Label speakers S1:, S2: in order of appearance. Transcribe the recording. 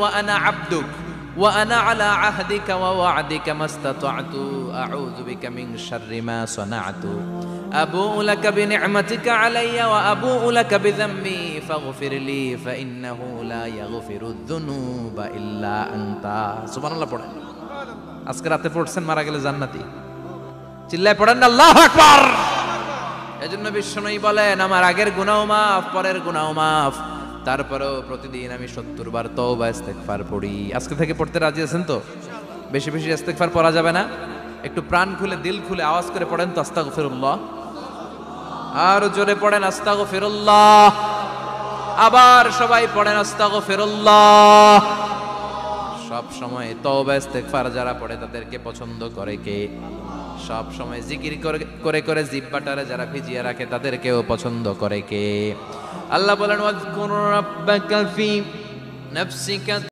S1: ওয়া আনা আবদুক ওয়া আনা আলা আহদিকা ওয়া ওয়া'দিকা মাস্তাতা'তু আউযু বিকা মিন শাররি মা সানা'তু আবু'ু লাকা বিনি'মাতিকা আলাইয়া ওয়া আবু'ু লাকা বিযামবি ফাগফির লি ফাইন্নাহু লা ইয়াগফিরুয যুনুবা ইল্লা আনতা। সুবহানাল্লাহ পড়েন। আজকে রাতে পড়ছেন, মারা গেলে জান্নাতি। চিল্লায় পড়েন আল্লাহু আকবার। এজন্য বিশ্বনবী বলেন, আমার আগের গুনাহ মাফ, পরের গুনাহ মাফ, তারপরেও প্রতিদিন আমি 70 বার তওবা ইস্তেগফার পড়ি। আজকে থেকে পড়তে রাজি আছেন তো? বেশি বেশি ইস্তেগফার পড়া যাবে না? একটু প্রাণ খুলে, দিল খুলে আওয়াজ করে পড়েন তো আস্তাগফিরুল্লাহ। আর জোরে পড়েন আস্তাগফিরুল্লাহ। আবার সবাই পড়েন আস্তাগফিরুল্লাহ। সব সময় তওবা ইস্তেগফার যারা পড়ে তাদেরকে পছন্দ করে কে? সব সময় জিকির করে করে জিহ্বাটারে যারা ভিজিয়ে রাখে তাদেরকেও পছন্দ করে কে? আল্লাহ বলেন ওয়াজকুর রাব্বাকা ফি নাফসিকা